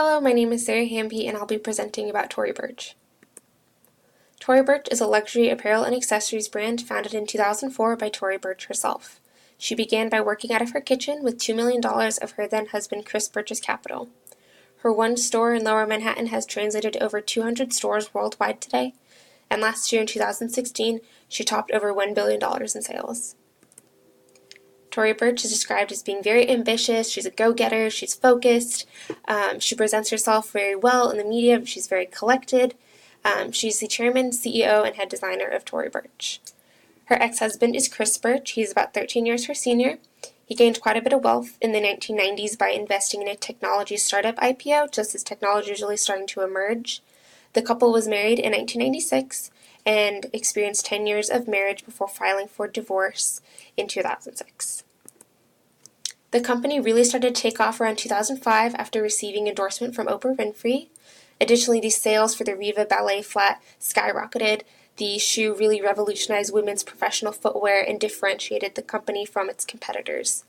Hello, my name is Sarah Hamby and I'll be presenting about Tory Burch. Tory Burch is a luxury apparel and accessories brand founded in 2004 by Tory Burch herself. She began by working out of her kitchen with $2 million of her then husband Chris Burch's capital. Her one store in Lower Manhattan has translated to over 200 stores worldwide today, and last year in 2016, she topped over $1 billion in sales. Tory Burch is described as being very ambitious. She's a go-getter. She's focused. She presents herself very well in the media. She's very collected. She's the chairman, CEO, and head designer of Tory Burch. Her ex-husband is Chris Burch. He's about 13 years her senior. He gained quite a bit of wealth in the 1990s by investing in a technology startup IPO, just as technology was really starting to emerge. The couple was married in 1996 and experienced 10 years of marriage before filing for divorce in 2006. The company really started to take off around 2005 after receiving endorsement from Oprah Winfrey. Additionally, the sales for the Riva Ballet Flat skyrocketed. The shoe really revolutionized women's professional footwear and differentiated the company from its competitors.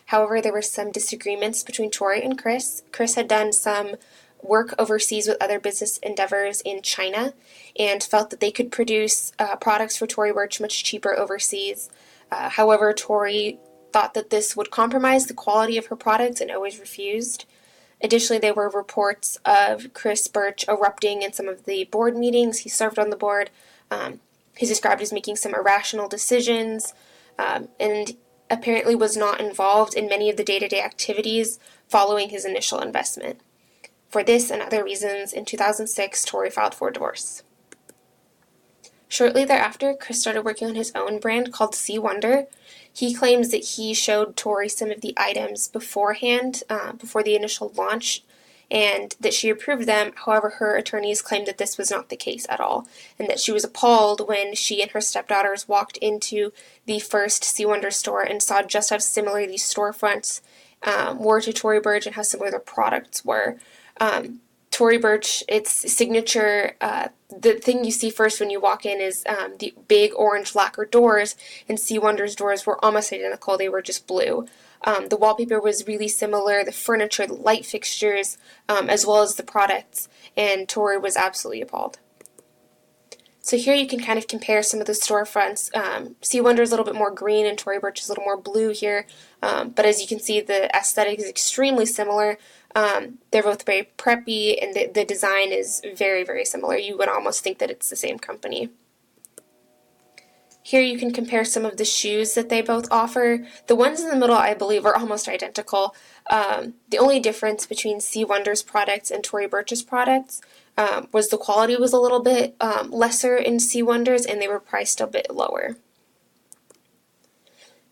However, there were some disagreements between Tory and Chris. Chris had done some work overseas with other business endeavors in China and felt that they could produce products for Tory Burch much cheaper overseas. However, Tory thought that this would compromise the quality of her products and always refused. Additionally, there were reports of Chris Burch erupting in some of the board meetings. He served on the board. He's described as making some irrational decisions and apparently was not involved in many of the day-to-day activities following his initial investment. For this and other reasons, in 2006, Tory filed for divorce. Shortly thereafter, Chris started working on his own brand called C Wonder. He claims that he showed Tory some of the items beforehand, before the initial launch, and that she approved them. However, her attorneys claimed that this was not the case at all, and that she was appalled when she and her stepdaughters walked into the first C Wonder store and saw just how similar these storefronts were to Tory Burch and how similar their products were. Tory Burch, its signature, the thing you see first when you walk in is the big orange lacquer doors, and C Wonder's doors were almost identical. They were just blue. The wallpaper was really similar, the furniture, the light fixtures, as well as the products, and Tory was absolutely appalled. So here you can kind of compare some of the storefronts. C Wonder is a little bit more green and Tory Burch is a little more blue here, but as you can see, the aesthetic is extremely similar. They're both very preppy, and the design is very, very similar. You would almost think that it's the same company. Here you can compare some of the shoes that they both offer. The ones in the middle, I believe, are almost identical. The only difference between C Wonder's products and Tory Burch's products was the quality was a little bit lesser in C Wonder's, and they were priced a bit lower.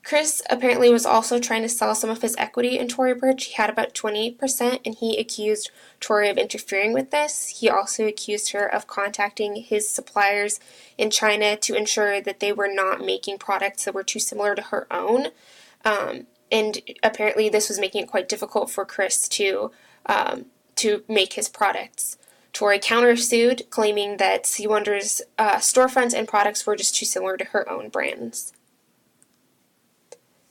Chris apparently was also trying to sell some of his equity in Tory Burch. He had about 28%, and he accused Tory of interfering with this. He also accused her of contacting his suppliers in China to ensure that they were not making products that were too similar to her own. And apparently this was making it quite difficult for Chris to make his products. Tory countersued, claiming that C Wonder's storefronts and products were just too similar to her own brands.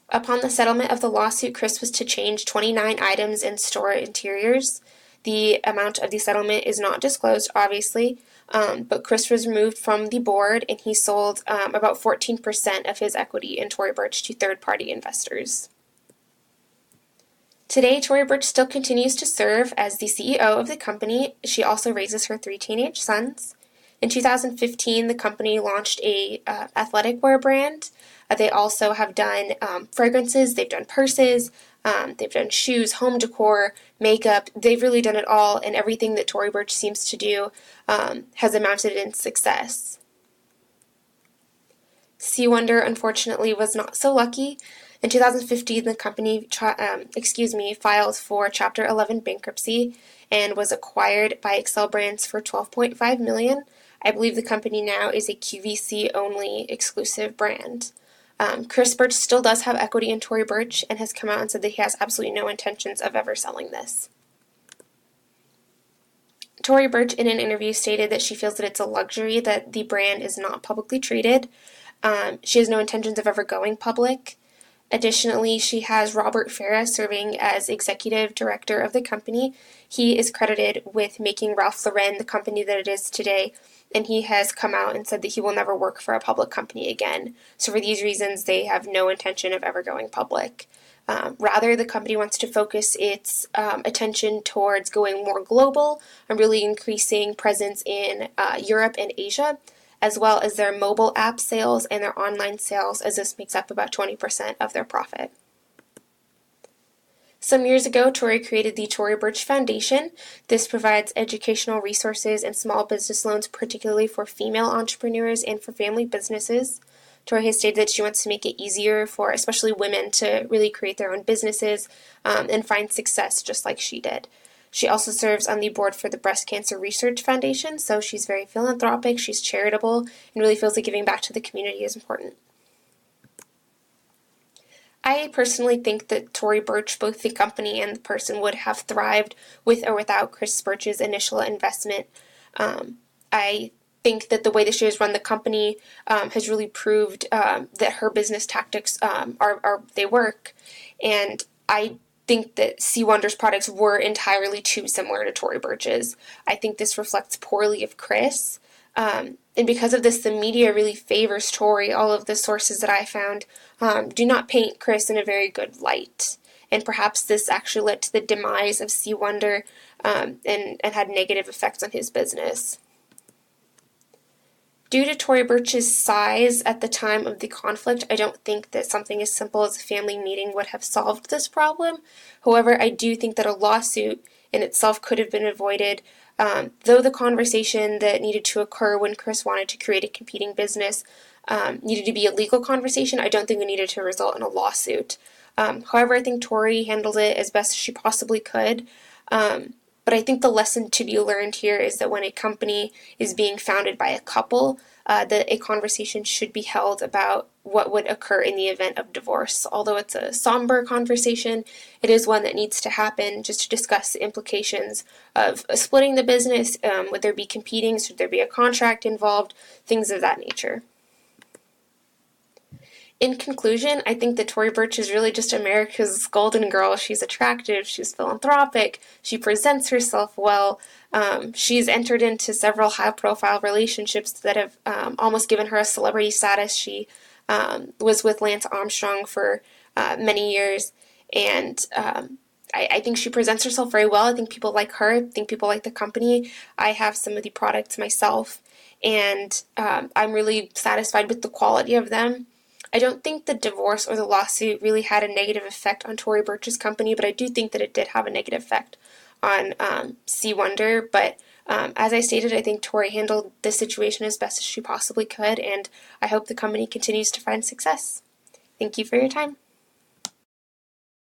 Upon the settlement of the lawsuit, Chris was to change 29 items in store interiors. The amount of the settlement is not disclosed, obviously, but Chris was removed from the board, and he sold about 14% of his equity in Tory Burch to third-party investors. Today, Tory Burch still continues to serve as the CEO of the company. She also raises her 3 teenage sons. In 2015, the company launched a athletic wear brand. They also have done fragrances, they've done purses, they've done shoes, home decor, makeup. They've really done it all, and everything that Tory Burch seems to do has amounted in success. C Wonder, unfortunately, was not so lucky. In 2015, the company filed for Chapter 11 bankruptcy and was acquired by Excel Brands for $12.5 million. I believe the company now is a QVC-only exclusive brand. Chris Burch still does have equity in Tory Burch and has come out and said that he has absolutely no intentions of ever selling this. Tory Burch, in an interview, stated that she feels that it's a luxury that the brand is not publicly traded. She has no intentions of ever going public. Additionally, she has Robert Farah serving as executive director of the company. He is credited with making Ralph Lauren the company that it is today, and he has come out and said that he will never work for a public company again. So for these reasons, they have no intention of ever going public. Rather, the company wants to focus its attention towards going more global and really increasing presence in Europe and Asia, as well as their mobile app sales and their online sales, as this makes up about 20% of their profit. Some years ago, Tory created the Tory Burch Foundation. This provides educational resources and small business loans, particularly for female entrepreneurs and for family businesses. Tory has stated that she wants to make it easier for especially women to really create their own businesses and find success just like she did. She also serves on the board for the Breast Cancer Research Foundation, so she's very philanthropic, she's charitable, and really feels like giving back to the community is important. I personally think that Tory Burch, both the company and the person, would have thrived with or without Chris Burch's initial investment. I think that the way that she has run the company has really proved that her business tactics they work, and I think that C. Wonder's products were entirely too similar to Tory Burch's. I think this reflects poorly of Chris. And because of this, the media really favors Tory. All of the sources that I found do not paint Chris in a very good light. And perhaps this actually led to the demise of C. Wonder and had negative effects on his business. Due to Tory Burch's size at the time of the conflict, I don't think that something as simple as a family meeting would have solved this problem. However, I do think that a lawsuit in itself could have been avoided. Though the conversation that needed to occur when Chris wanted to create a competing business needed to be a legal conversation, I don't think it needed to result in a lawsuit. However, I think Tory handled it as best as she possibly could. But I think the lesson to be learned here is that when a company is being founded by a couple, that a conversation should be held about what would occur in the event of divorce. Although it's a somber conversation, it is one that needs to happen just to discuss the implications of splitting the business. Would there be competing? Should there be a contract involved? Things of that nature. In conclusion, I think that Tory Burch is really just America's golden girl. She's attractive, she's philanthropic, she presents herself well. She's entered into several high-profile relationships that have almost given her a celebrity status. She was with Lance Armstrong for many years, and I think she presents herself very well. I think people like her. I think people like the company. I have some of the products myself, and I'm really satisfied with the quality of them. I don't think the divorce or the lawsuit really had a negative effect on Tory Burch's company, but I do think that it did have a negative effect on C. Wonder. But as I stated, I think Tory handled this situation as best as she possibly could, and I hope the company continues to find success. Thank you for your time.